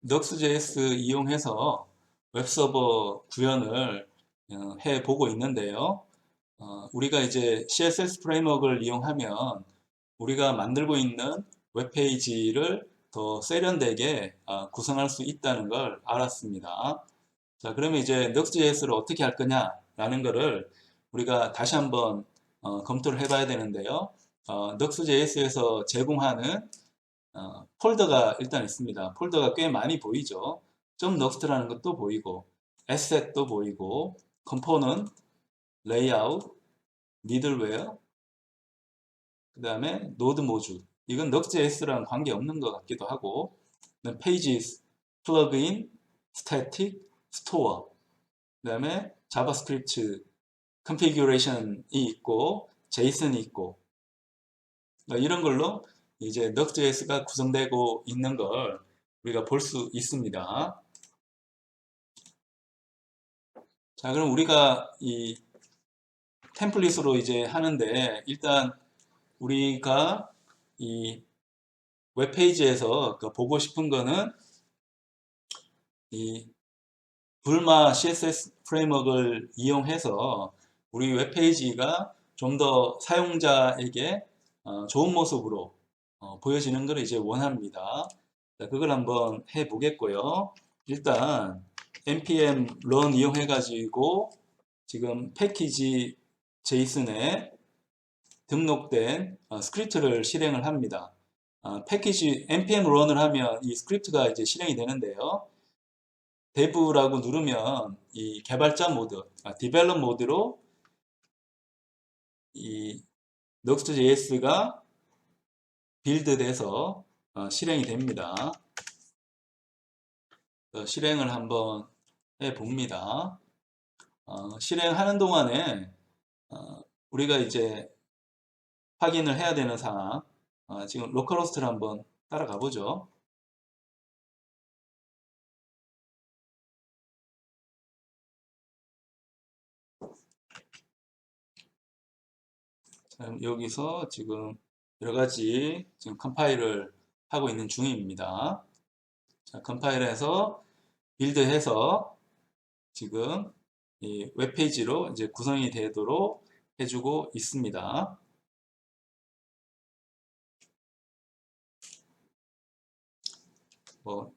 Nuxt.js 이용해서 웹서버 구현을 해보고 있는데요. 우리가 이제 CSS 프레임워크를 이용하면 우리가 만들고 있는 웹페이지를 더 세련되게 구성할 수 있다는 걸 알았습니다. 자, 그러면 이제 Nuxt.js를 어떻게 할 거냐라는 거를 우리가 다시 한번 검토를 해봐야 되는데요. Nuxt.js에서 제공하는 폴더가 일단 있습니다. 폴더가 꽤 많이 보이죠. .next라는 것도 보이고, asset도 보이고, component, layout, middleware, 그 다음에 node module. 이건 Nuxt.js랑 관계없는 것 같기도 하고, pages, plugin, static, store, 그 다음에 자바스크립트 configuration이 있고, JSON이 있고, 이런 걸로 이제 Nuxt.js가 구성되고 있는 걸 우리가 볼 수 있습니다. 자, 그럼 우리가 이 템플릿으로 이제 하는데 일단 우리가 이 웹페이지에서 보고 싶은 거는 이 불마 CSS 프레임워크를 이용해서 우리 웹페이지가 좀 더 사용자에게 좋은 모습으로 보여지는 걸 이제 원합니다. 자, 그걸 한번 해 보겠고요. 일단 npm run 이용해 가지고 지금 패키지 제이슨에 등록된 스크립트를 실행을 합니다. 패키지 npm run을 하면 이 스크립트가 이제 실행이 되는데요. dev라고 누르면 이 개발자 모드, develop 모드로 이 Nuxt.js가 빌드돼서 실행이 됩니다. 실행을 한번 해 봅니다. 실행하는 동안에 우리가 이제 확인을 해야 되는 사항, 지금 로컬호스트를 한번 따라가 보죠. 자, 여기서 지금 여러 가지 지금 컴파일을 하고 있는 중입니다. 자, 컴파일해서 빌드해서 지금 이 웹페이지로 이제 구성이 되도록 해주고 있습니다.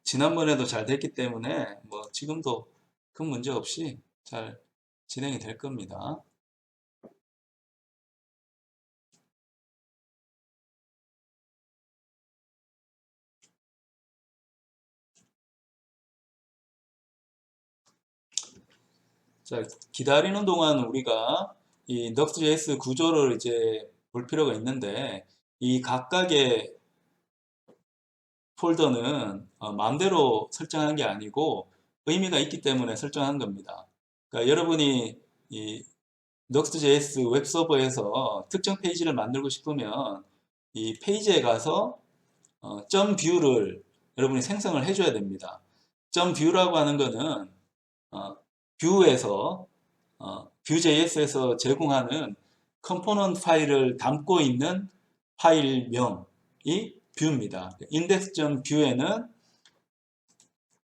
지난번에도 잘 됐기 때문에 지금도 큰 문제 없이 잘 진행이 될 겁니다. 자, 기다리는 동안 우리가 이 Nuxt.js 구조를 이제 볼 필요가 있는데 이 각각의 폴더는 마음대로 설정한 게 아니고 의미가 있기 때문에 설정한 겁니다. 그러니까 여러분이 이 Nuxt.js 웹서버에서 특정 페이지를 만들고 싶으면 이 페이지에 가서 .view를 여러분이 생성을 해줘야 됩니다. .view라고 하는 거는 뷰에서 Vue.js에서 제공하는 컴포넌트 파일을 담고 있는 파일명이 뷰입니다. index.view에는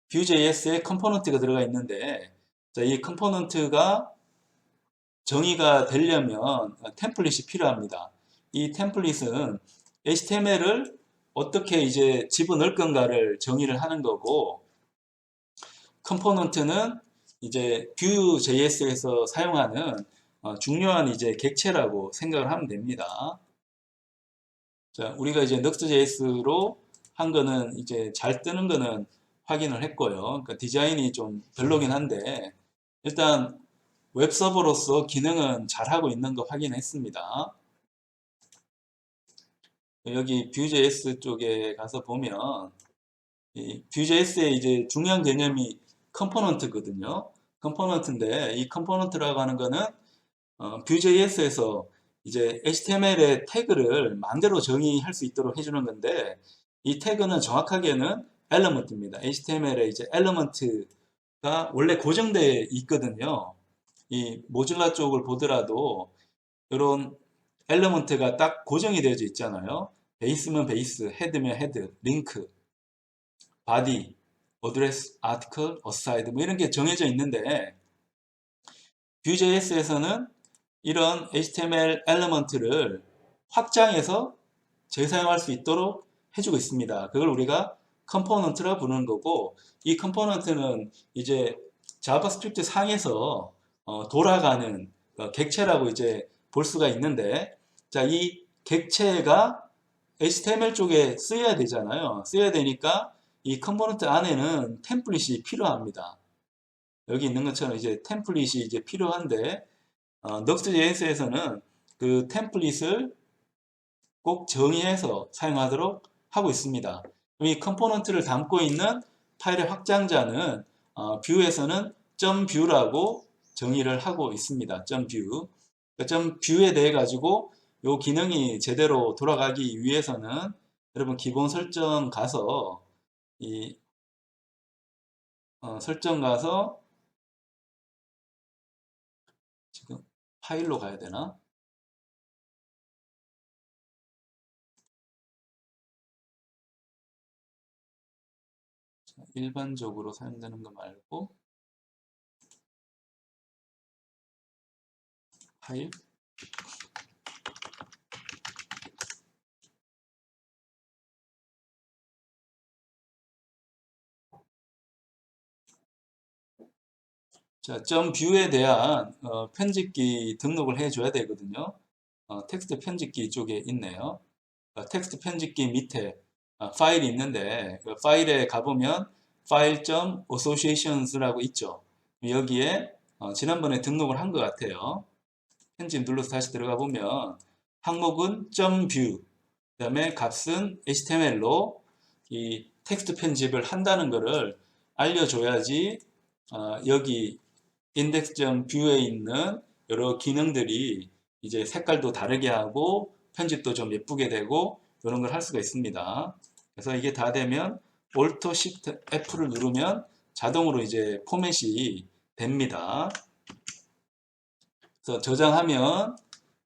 Vue.js의 컴포넌트가 들어가 있는데 자, 이 컴포넌트가 정의가 되려면 템플릿이 필요합니다. 이 템플릿은 HTML을 어떻게 이제 집어넣을 건가를 정의를 하는 거고 컴포넌트는 이제 Vue.js에서 사용하는 중요한 이제 객체라고 생각을 하면 됩니다. 자, 우리가 이제 Nuxt.js로 한 거는 이제 잘 뜨는 거는 확인을 했고요. 그러니까 디자인이 좀 별로긴 한데 일단 웹서버로서 기능은 잘하고 있는 거 확인했습니다. 여기 Vue.js 쪽에 가서 보면 이 Vue.js의 이제 중요한 개념이 컴포넌트거든요. 컴포넌트인데 이 컴포넌트라고 하는 거는 Vue.js에서 이제 HTML의 태그를 마음대로 정의할 수 있도록 해주는 건데 이 태그는 정확하게는 element입니다. HTML의 이제 element가 원래 고정되어 있거든요. 이 모듈라 쪽을 보더라도 이런 엘리먼트가 딱 고정이 되어져 있잖아요. 베이스면 베이스, 헤드면 헤드, 링크, 바디 address, article, aside 뭐 이런 게 정해져 있는데 Vue.js에서는 이런 HTML 엘리먼트를 확장해서 재사용할 수 있도록 해주고 있습니다. 그걸 우리가 컴포넌트라 부르는 거고 이 컴포넌트는 이제 자바스크립트 상에서 돌아가는 객체라고 이제 볼 수가 있는데 자, 이 객체가 HTML 쪽에 쓰여야 되잖아요. 쓰여야 되니까 이 컴포넌트 안에는 템플릿이 필요합니다. 여기 있는 것처럼 이제 템플릿이 이제 필요한데 Nuxt.js에서는 그 템플릿을 꼭 정의해서 사용하도록 하고 있습니다. 이 컴포넌트를 담고 있는 파일의 확장자는 Vue에서는 .vue라고 정의를 하고 있습니다. .vue. .vue에 대해 가지고 이 기능이 제대로 돌아가기 위해서는 여러분 기본 설정 가서 이 설정 가서 지금 파일로 가야 되나? 일반적으로 사용되는 거 말고 파일 자, .view에 대한 편집기 등록을 해줘야 되거든요. 텍스트 편집기 쪽에 있네요. 텍스트 편집기 밑에 파일이 있는데 그 파일에 가보면 file.associations라고 있죠. 여기에 지난번에 등록을 한 것 같아요. 편집 눌러서 다시 들어가 보면 항목은 .view 그 다음에 값은 HTML로 이 텍스트 편집을 한다는 것을 알려줘야지 여기 index.view에 있는 여러 기능들이 이제 색깔도 다르게 하고 편집도 좀 예쁘게 되고 이런 걸 할 수가 있습니다. 그래서 이게 다 되면 Alt Shift F를 누르면 자동으로 이제 포맷이 됩니다. 그래서 저장하면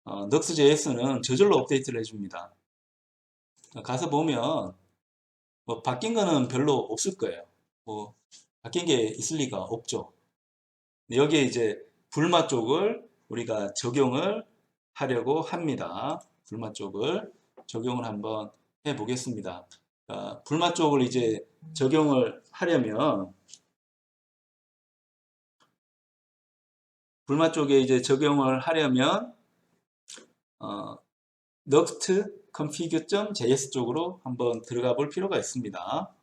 Nuxt.js는 저절로 업데이트를 해줍니다. 가서 보면 뭐 바뀐 거는 별로 없을 거예요. 뭐 바뀐 게 있을 리가 없죠. 여기에 이제 불마 쪽을 우리가 적용을 하려고 합니다. 불마 쪽을 적용을 한번 해 보겠습니다. 불마 쪽을 이제 적용을 하려면 불마 쪽에 이제 적용을 하려면 Nuxt config.js 쪽으로 한번 들어가 볼 필요가 있습니다.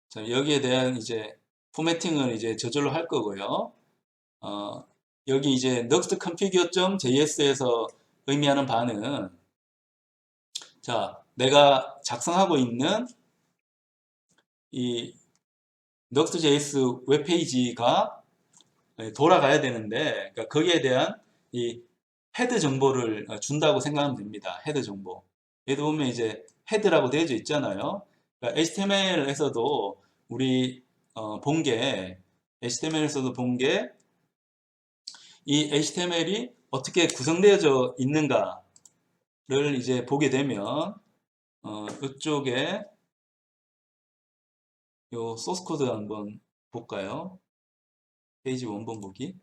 자, 여기에 대한 이제 포매팅을 이제 저절로 할 거고요. 여기 이제 Nuxt config.js에서 의미하는 바는 자, 내가 작성하고 있는 이 Nuxt.js 웹페이지가 돌아가야 되는데 그러니까 거기에 대한 이 헤드 정보를 준다고 생각하면 됩니다. 헤드 정보. 여기 보면 이제 헤드라고 되어져 있잖아요. 그러니까 HTML에서도 우리 본 게 HTML에서도 본 게 이 HTML이 어떻게 구성되어져 있는가를 이제 보게 되면 이쪽에 요 소스 코드 한번 볼까요? 페이지 원본 보기.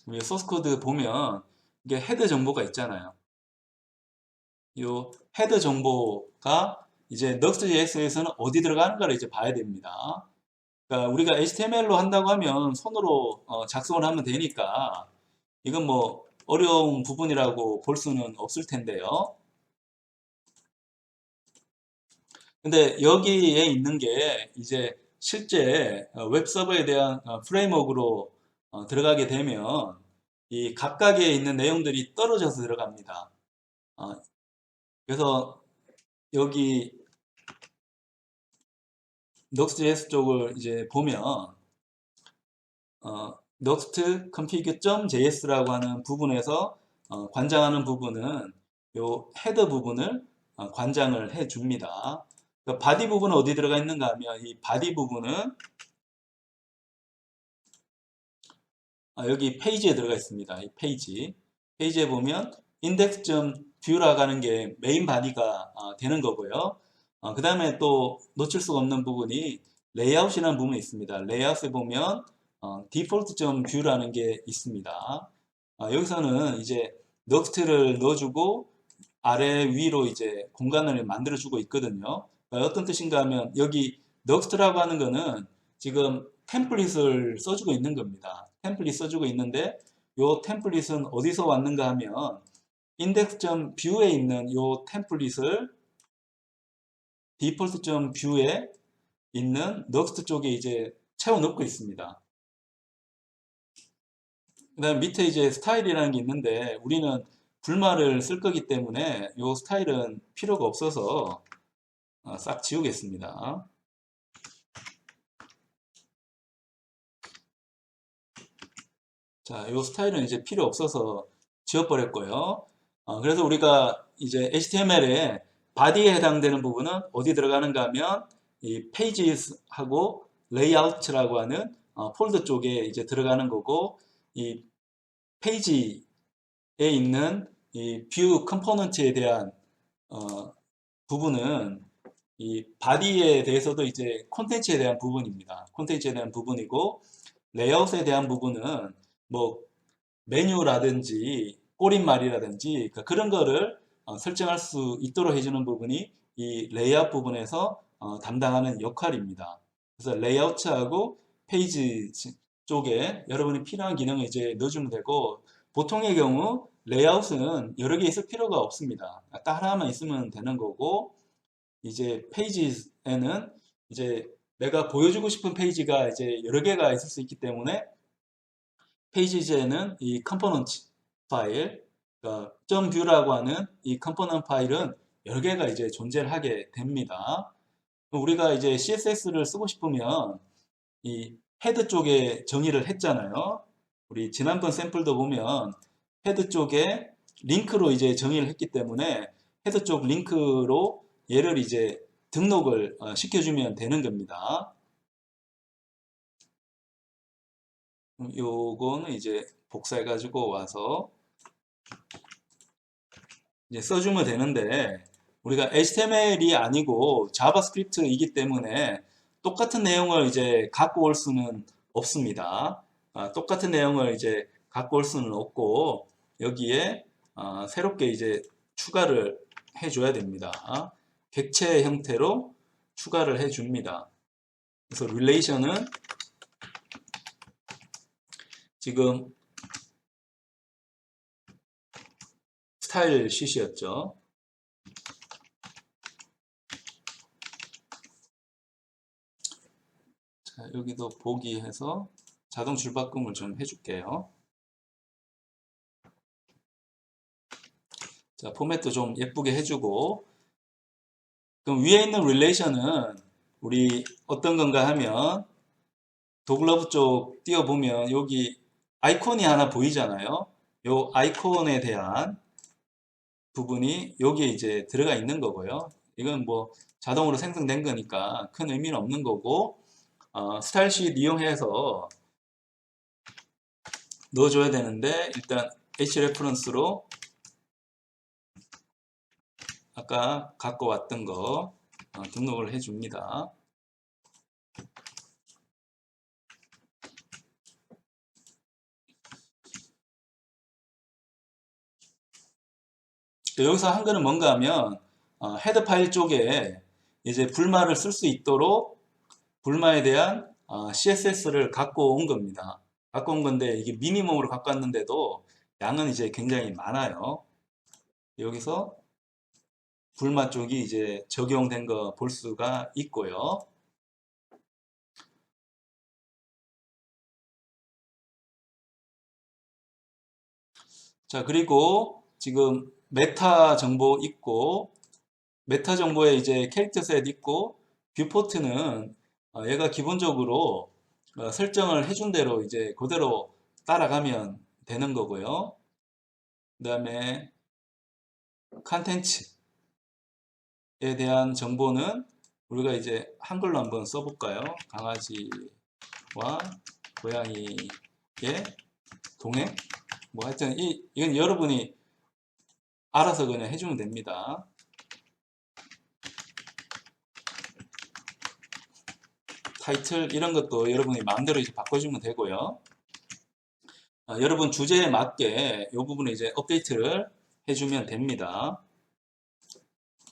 우리 소스 코드 보면 이게 헤드 정보가 있잖아요. 요 헤드 정보가 이제 Nuxt.js에서는 어디 들어가는가를 이제 봐야 됩니다. 그러니까 우리가 HTML로 한다고 하면 손으로 작성을 하면 되니까 이건 뭐 어려운 부분이라고 볼 수는 없을 텐데요. 근데 여기에 있는 게 이제 실제 웹서버에 대한 프레임워크로 들어가게 되면 이 각각에 있는 내용들이 떨어져서 들어갑니다. 그래서 여기 Nuxt.js 쪽을 이제 보면 Nuxt config.js라고 하는 부분에서 관장하는 부분은 요 헤더 부분을 관장을 해 줍니다. 그러니까 바디 부분은 어디 들어가 있는가 하면 이 바디 부분은 여기 페이지에 들어가 있습니다. 이 페이지에 보면 index.js 뷰라고 하는 게 메인 바디가 되는 거고요. 그 다음에 또 놓칠 수가 없는 부분이 레이아웃이라는 부분이 있습니다. 레이아웃에 보면 default.view라는 게 있습니다. 여기서는 이제 넉스트를 넣어주고 아래 위로 이제 공간을 만들어주고 있거든요. 어떤 뜻인가 하면 여기 넉스트라고 하는 거는 지금 템플릿을 써주고 있는 겁니다. 템플릿 써주고 있는데 요 템플릿은 어디서 왔는가 하면 index.view에 있는 요 템플릿을 default.view에 있는 넉스트 쪽에 이제 채워 넣고 있습니다. 그 다음 밑에 이제 스타일이라는 게 있는데 우리는 불마를 쓸 거기 때문에 요 스타일은 필요가 없어서 싹 지우겠습니다. 자, 요 스타일은 이제 필요 없어서 지워버렸고요. 그래서 우리가 이제 HTML에 바디에 해당되는 부분은 어디 들어가는가 하면 이 pages하고 layout라고 하는 폴더 쪽에 이제 들어가는 거고 이 페이지에 있는 이 view 컴포넌트에 대한 부분은 이 바디에 대해서도 이제 콘텐츠에 대한 부분입니다. 콘텐츠에 대한 부분이고 레이아웃에 대한 부분은 뭐 메뉴라든지 꼬릿말이라든지 그러니까 그런 거를 설정할 수 있도록 해주는 부분이 이 레이아웃 부분에서 담당하는 역할입니다. 그래서 레이아웃하고 페이지 쪽에 여러분이 필요한 기능을 이제 넣어주면 되고 보통의 경우 레이아웃은 여러 개 있을 필요가 없습니다. 딱 하나만 있으면 되는 거고 이제 페이지에는 이제 내가 보여주고 싶은 페이지가 이제 여러 개가 있을 수 있기 때문에 페이지에는 이 컴포넌트 파일, 그러니까 .view라고 하는 이 컴포넌트 파일은 여러 개가 이제 존재를 하게 됩니다. 우리가 이제 CSS를 쓰고 싶으면 이 헤드 쪽에 정의를 했잖아요. 우리 지난번 샘플도 보면 헤드 쪽에 링크로 이제 정의를 했기 때문에 헤드 쪽 링크로 얘를 이제 등록을 시켜주면 되는 겁니다. 요거는 이제 복사해 가지고 와서 이제 써주면 되는데 우리가 HTML이 아니고 자바스크립트이기 때문에 똑같은 내용을 이제 갖고 올 수는 없습니다. 똑같은 내용을 이제 갖고 올 수는 없고 여기에 새롭게 이제 추가를 해줘야 됩니다. 객체 형태로 추가를 해줍니다. 그래서 relation은 지금 스타일 쉿이었죠. 자, 여기도 보기 해서 자동 줄바꿈을 좀 해줄게요. 자, 포맷도 좀 예쁘게 해주고 그럼 위에 있는 relation은 우리 어떤 건가 하면 도글러브 쪽 띄워보면 여기 아이콘이 하나 보이잖아요. 요 아이콘에 대한 부분이 여기에 이제 들어가 있는 거고요. 이건 뭐 자동으로 생성된 거니까 큰 의미는 없는 거고 스타일 쉿 이용해서 넣어줘야 되는데 일단 hrefference로 아까 갖고 왔던 거 등록을 해줍니다. 여기서 한 거는 뭔가 하면 헤더 파일 쪽에 이제 불마를 쓸 수 있도록 불마에 대한 CSS를 갖고 온 겁니다. 갖고 온 건데 이게 미니멈으로 갖고 왔는데도 양은 이제 굉장히 많아요. 여기서 불마 쪽이 이제 적용된 거 볼 수가 있고요. 자, 그리고 지금 메타 정보 있고 메타 정보에 이제 캐릭터 셋 있고 뷰포트는 얘가 기본적으로 설정을 해준 대로 이제 그대로 따라가면 되는 거고요. 그 다음에 컨텐츠에 대한 정보는 우리가 이제 한글로 한번 써볼까요? 강아지와 고양이의 동행? 뭐 하여튼 이건 여러분이 알아서 그냥 해주면 됩니다. 타이틀 이런 것도 여러분이 마음대로 이제 바꿔주면 되고요. 여러분 주제에 맞게 이 부분을 이제 업데이트를 해주면 됩니다.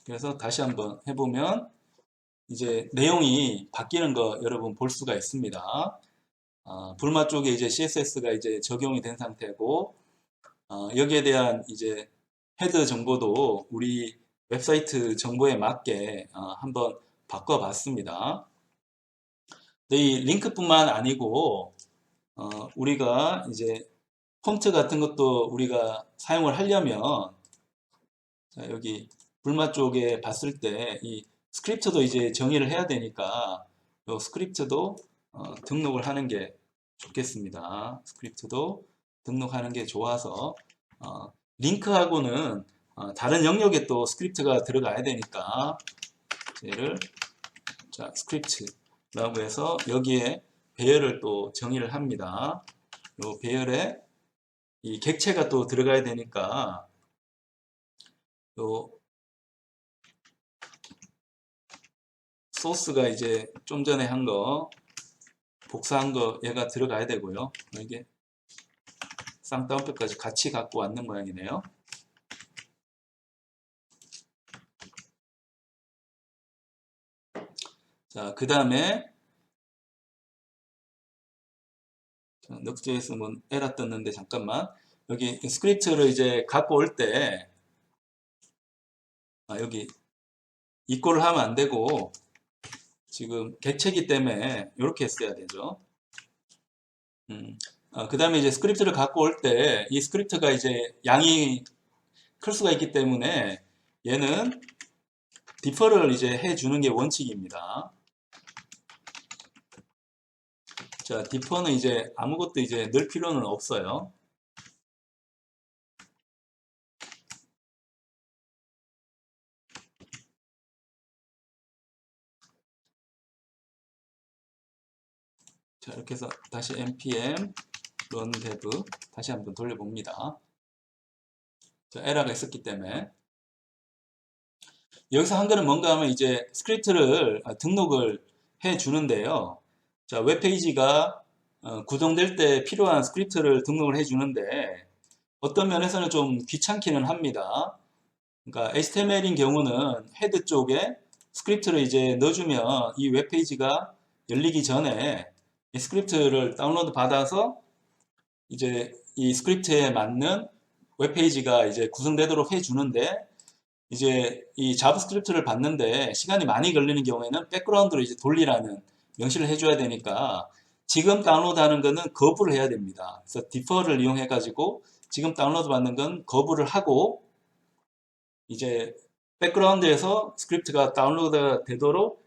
그래서 다시 한번 해보면 이제 내용이 바뀌는 거 여러분 볼 수가 있습니다. 불마 쪽에 이제 CSS가 이제 적용이 된 상태고, 여기에 대한 이제 헤더 정보도 우리 웹사이트 정보에 맞게 한번 바꿔봤습니다. 이 링크뿐만 아니고 우리가 이제 폰트 같은 것도 우리가 사용을 하려면, 자, 여기 불마 쪽에 봤을 때 이 스크립트도 이제 정의를 해야 되니까 이 스크립트도 등록을 하는 게 좋겠습니다. 스크립트도 등록하는 게 좋아서 링크하고는 다른 영역에 또 스크립트가 들어가야 되니까 얘를 자 스크립트라고 해서 여기에 배열을 또 정의를 합니다. 이 배열에 이 객체가 또 들어가야 되니까 요 소스가 이제 좀 전에 한 거 복사한 거 얘가 들어가야 되고요. 이게 쌍따옴표까지 같이 갖고 왔는 모양이네요. 자, 그 다음에 넉스JS 뭐 에러 떴는데 잠깐만, 여기 스크립트를 이제 갖고 올 때 여기 이꼴을 하면 안 되고 지금 객체이기 때문에 이렇게 했어야 되죠. 그 다음에 이제 스크립트를 갖고 올 때 이 스크립트가 이제 양이 클 수가 있기 때문에 얘는 디퍼를 이제 해주는 게 원칙입니다. 자, 디퍼는 이제 아무것도 이제 넣을 필요는 없어요. 자, 이렇게 해서 다시 npm run dev 다시 한번 돌려봅니다. 자, 에러가 있었기 때문에 여기서 한 거는 뭔가 하면 이제 스크립트를 등록을 해 주는데요. 자, 웹페이지가 구동될 때 필요한 스크립트를 등록을 해 주는데 어떤 면에서는 좀 귀찮기는 합니다. 그러니까 HTML인 경우는 헤드 쪽에 스크립트를 이제 넣어주면 이 웹페이지가 열리기 전에 이 스크립트를 다운로드 받아서 이제 이 스크립트에 맞는 웹페이지가 이제 구성되도록 해주는데, 이제 이 자바스크립트를 받는데 시간이 많이 걸리는 경우에는 백그라운드로 이제 돌리라는 명시를 해줘야 되니까 지금 다운로드하는 거는 거부를 해야 됩니다. 그래서 디퍼를 이용해 가지고 지금 다운로드 받는 건 거부를 하고 이제 백그라운드에서 스크립트가 다운로드 되도록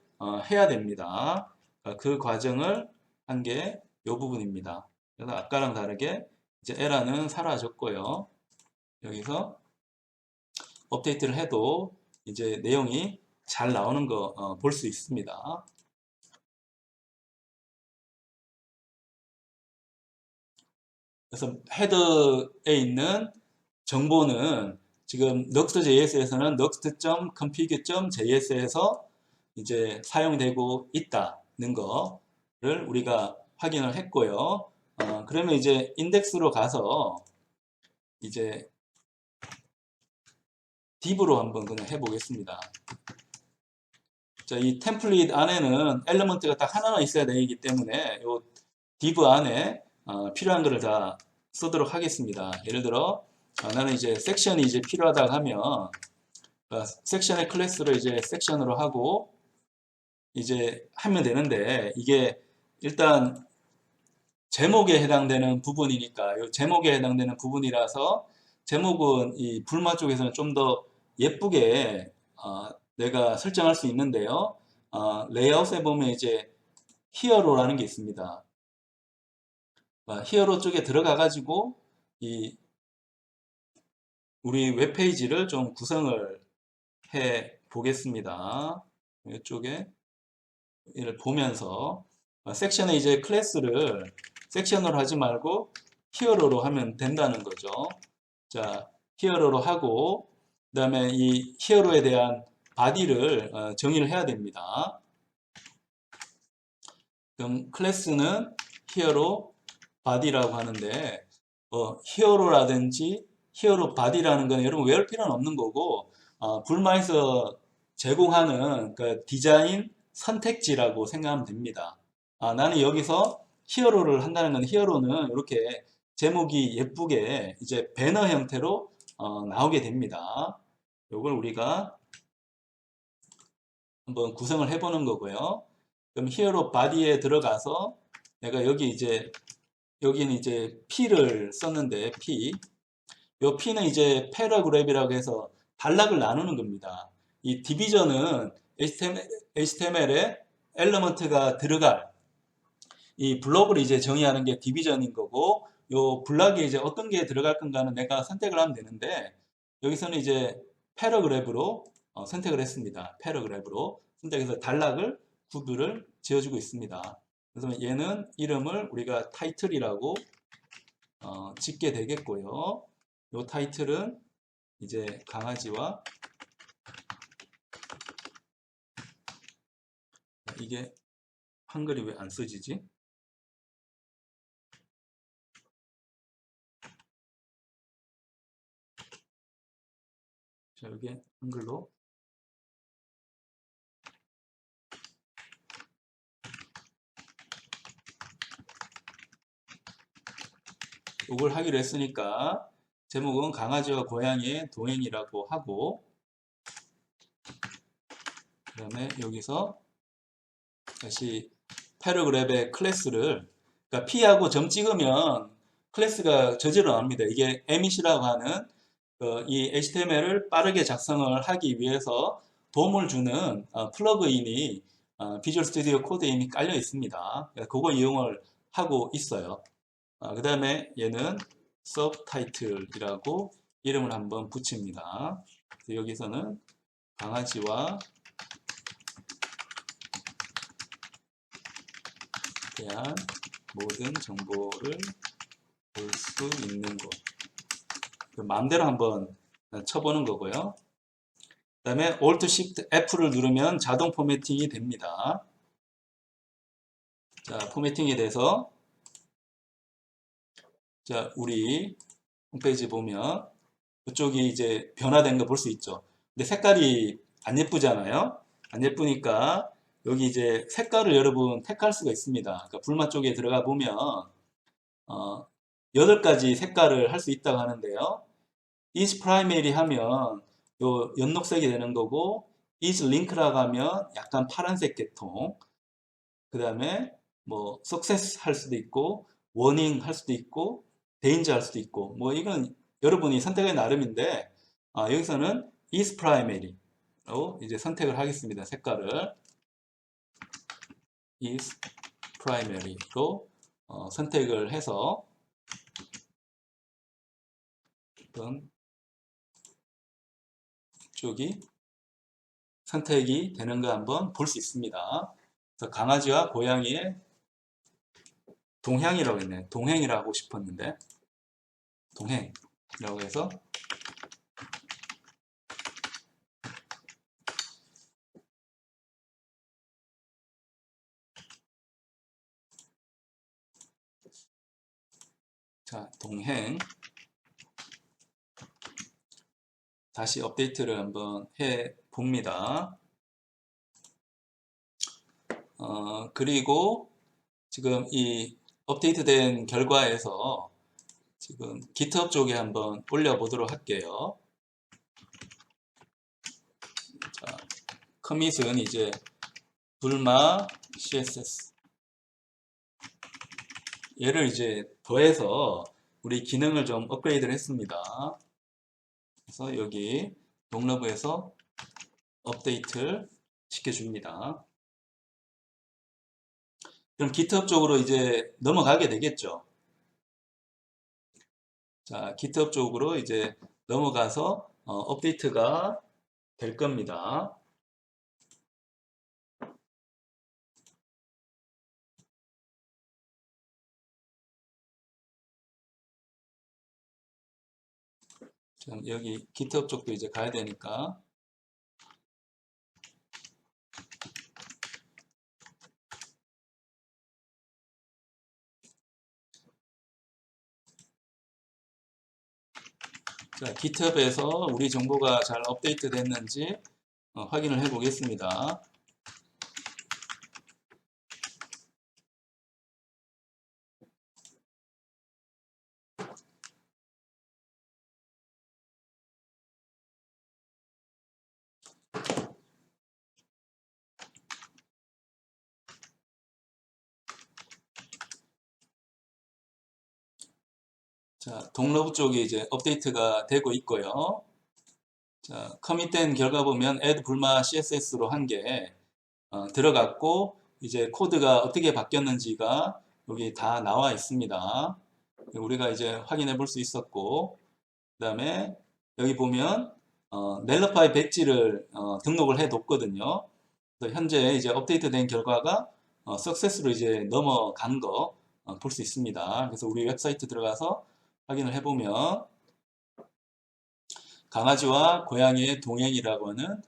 해야 됩니다. 그 과정을 한 게 이 부분입니다. 그래서 아까랑 다르게 이제 에러는 사라졌고요. 여기서 업데이트를 해도 이제 내용이 잘 나오는 거 볼 수 있습니다. 그래서 헤더에 있는 정보는 지금 Next.js에서는 next.config.js에서 이제 사용되고 있다는 거를 우리가 확인을 했고요. 그러면 이제 인덱스로 가서 이제 div로 한번 그냥 해보겠습니다. 자, 이 템플릿 안에는 엘리먼트가 딱 하나만 있어야 되기 때문에 이 div 안에 필요한 거를 다 쓰도록 하겠습니다. 예를 들어 나는 이제 섹션이 이제 필요하다고 하면 섹션의 클래스를 이제 섹션으로 하고 이제 하면 되는데, 이게 일단 제목에 해당되는 부분이니까 이 제목에 해당되는 부분이라서 제목은 이 불마 쪽에서는 좀 더 예쁘게 내가 설정할 수 있는데요. 레이아웃에 보면 이제 히어로라는 게 있습니다. 히어로 쪽에 들어가 가지고 이 우리 웹페이지를 좀 구성을 해 보겠습니다. 이쪽에 이를 보면서 섹션에 이제 클래스를 섹션으로 하지 말고 히어로로 하면 된다는 거죠. 자, 히어로로 하고 그 다음에 이 히어로에 대한 바디를 정의를 해야 됩니다. 그럼 클래스는 히어로 바디라고 하는데 히어로라든지 히어로 바디라는 건 여러분 외울 필요는 없는 거고 불마에서 제공하는 그 디자인 선택지라고 생각하면 됩니다. 나는 여기서 히어로를 한다는 건 히어로는 이렇게 제목이 예쁘게 이제 배너 형태로 나오게 됩니다. 이걸 우리가 한번 구성을 해보는 거고요. 그럼 히어로 바디에 들어가서 내가 여기는 이제 P를 썼는데 요 P는 이제 패러그래프라고 해서 단락을 나누는 겁니다. 이 디비전은 HTML에 엘리먼트가 들어갈 이 블록을 이제 정의하는 게 디비전인 거고 요 블락에 이제 어떤 게 들어갈 건가는 내가 선택을 하면 되는데 여기서는 이제 패러그래프로 선택을 했습니다. 패러그래프로 선택해서 단락을 구두를 지어주고 있습니다. 그래서 얘는 이름을 우리가 타이틀이라고 짓게 되겠고요. 요 타이틀은 이제 강아지와 이게 한글이 왜 안 써지지? 자, 이게 한글로 이걸 하기로 했으니까 제목은 강아지와 고양이의 동행이라고 하고 그 다음에 여기서 다시 패러그래프의 클래스를 그러니까 P하고 점 찍으면 클래스가 저절로 나옵니다. 이게 emit이라고 하는 이 HTML을 빠르게 작성을 하기 위해서 도움을 주는 플러그인이 비주얼 스튜디오 코드에 이미 깔려 있습니다. 그거 이용을 하고 있어요. 그 다음에 얘는 subtitle이라고 이름을 한번 붙입니다. 여기서는 강아지와 대한 모든 정보를 볼 수 있는 곳. 마음대로 한번 쳐보는 거고요. 그 다음에 Alt Shift F를 누르면 자동 포매팅이 됩니다. 자, 포매팅에 대해서 자, 우리 홈페이지 보면 이쪽이 이제 변화된 거 볼 수 있죠. 근데 색깔이 안 예쁘잖아요. 안 예쁘니까 여기 이제 색깔을 여러분 택할 수가 있습니다. 그러니까 불마 쪽에 들어가 보면 8가지 색깔을 할 수 있다고 하는데요. is primary 하면 요 연녹색이 되는 거고 is link라고 하면 약간 파란색 계통 그 다음에 뭐 success 할 수도 있고 warning 할 수도 있고 danger 할 수도 있고 뭐 이건 여러분이 선택의 나름인데 여기서는 is primary로 이제 선택을 하겠습니다. 색깔을 is primary로 선택을 해서 어떤 쪽이 선택이 되는 거 한번 볼 수 있습니다. 그래서 강아지와 고양이의 동향이라고 했네. 동행이라고 하고 싶었는데 동행이라고 해서 자 동행 다시 업데이트를 한번 해 봅니다. 그리고 지금 이 업데이트된 결과에서 지금 GitHub 쪽에 한번 올려보도록 할게요. 자, 커밋은 이제 불마 CSS 얘를 이제 더해서 우리 기능을 좀 업그레이드를 했습니다. 그래서 여기 동러브에서 업데이트를 시켜줍니다. 그럼 GitHub 쪽으로 이제 넘어가게 되겠죠. 자, GitHub 쪽으로 이제 넘어가서 업데이트가 될 겁니다. 여기 GitHub 쪽도 이제 가야 되니까. 자, GitHub에서 우리 정보가 잘 업데이트 됐는지 확인을 해 보겠습니다. 자, 동러브 쪽이 이제 업데이트가 되고 있고요. 자, 커밋된 결과 보면 add 불마 css로 한 게 들어갔고, 이제 코드가 어떻게 바뀌었는지가 여기 다 나와 있습니다. 우리가 이제 확인해 볼 수 있었고, 그 다음에 여기 보면 넬러파이 배지를 등록을 해 뒀거든요. 그래서 현재 이제 업데이트 된 결과가 석세스로 이제 넘어간 거 볼 수 있습니다. 그래서 우리 웹사이트 들어가서 확인을 해보면 강아지와 고양이의 동행이라고 하는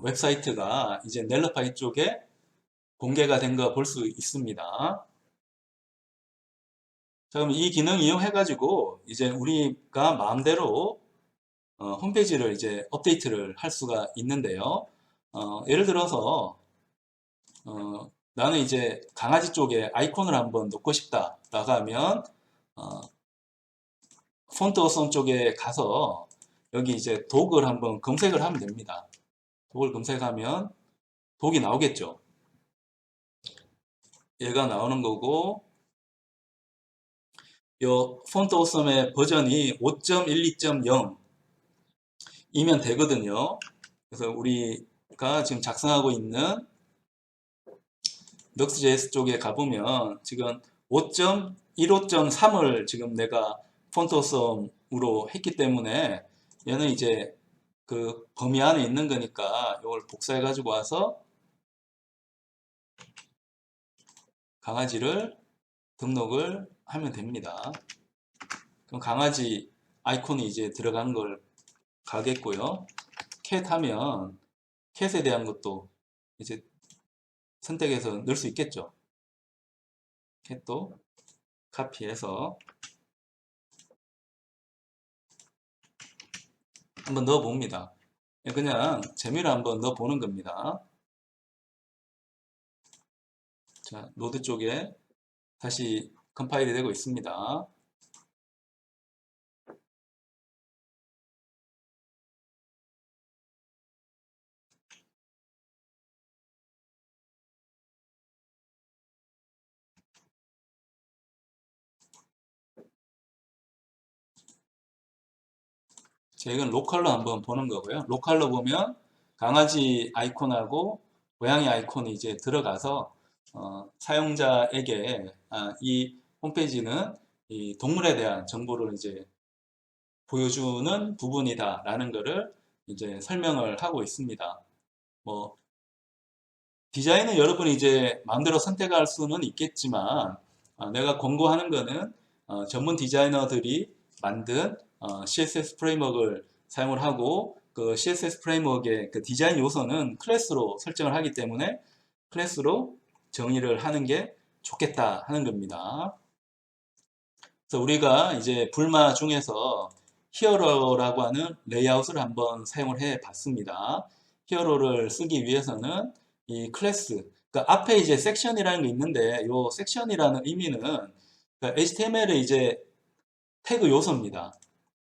웹사이트가 이제 넬러파이 쪽에 공개가 된 거 볼 수 있습니다. 자, 그럼 이 기능 이용해 가지고 이제 우리가 마음대로 홈페이지를 이제 업데이트를 할 수가 있는데요. 예를 들어서 나는 이제 강아지 쪽에 아이콘을 한번 넣고 싶다라고 하면 폰트 어썸 쪽에 가서 여기 이제 독을 한번 검색을 하면 됩니다. 독을 검색하면 독이 나오겠죠. 얘가 나오는 거고, 요 폰트 어썸의 버전이 5.12.0 이면 되거든요. 그래서 우리가 지금 작성하고 있는 Nuxt.js 쪽에 가보면 지금 5.15.3을 지금 내가 폰트 어썸으로 했기 때문에 얘는 이제 그 범위 안에 있는 거니까 이걸 복사해 가지고 와서 강아지를 등록을 하면 됩니다. 그럼 강아지 아이콘이 이제 들어간 걸 가겠고요. 캣 하면 캣에 대한 것도 이제 선택해서 넣을 수 있겠죠. 캣도 카피해서 한번 넣어 봅니다. 그냥 재미로 한번 넣어 보는 겁니다. 자, 노드 쪽에 다시 컴파일이 되고 있습니다. 자, 이건 로컬로 한번 보는 거고요. 로컬로 보면 강아지 아이콘하고 고양이 아이콘이 이제 들어가서 사용자에게 이 홈페이지는 이 동물에 대한 정보를 이제 보여주는 부분이다라는 것을 이제 설명을 하고 있습니다. 뭐 디자인은 여러분이 이제 마음대로 선택할 수는 있겠지만 내가 권고하는 거는 전문 디자이너들이 만든 CSS 프레임워크를 사용을 하고 그 CSS 프레임워크의 그 디자인 요소는 클래스로 설정을 하기 때문에 클래스로 정의를 하는 게 좋겠다 하는 겁니다. 그래서 우리가 이제 불마 중에서 히어로라고 하는 레이아웃을 한번 사용을 해 봤습니다. 히어로를 쓰기 위해서는 이 클래스, 그러니까 앞에 이제 섹션이라는 게 있는데 이 섹션이라는 의미는 그러니까 HTML의 이제 태그 요소입니다.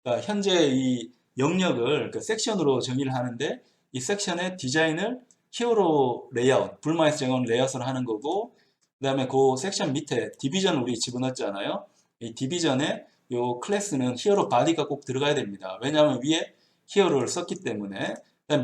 그러니까 현재 이 영역을 그 섹션으로 정의를 하는데 이 섹션의 디자인을 히어로 레이아웃, 불마에서 정한 레이아웃을 하는 거고 그 다음에 그 섹션 밑에 디비전 우리 집어넣었잖아요. 이 디비전에 요 클래스는 히어로 바디가 꼭 들어가야 됩니다. 왜냐하면 위에 히어로를 썼기 때문에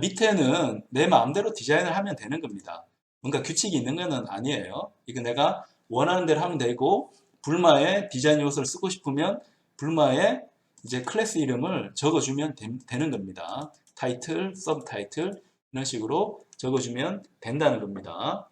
밑에는 내 마음대로 디자인을 하면 되는 겁니다. 뭔가 규칙이 있는 것은 아니에요. 이거 내가 원하는 대로 하면 되고 불마에 디자인 요소를 쓰고 싶으면 불마에 이제 클래스 이름을 적어주면 되는 겁니다. 타이틀, 서브 타이틀 이런 식으로 적어주면 된다는 겁니다.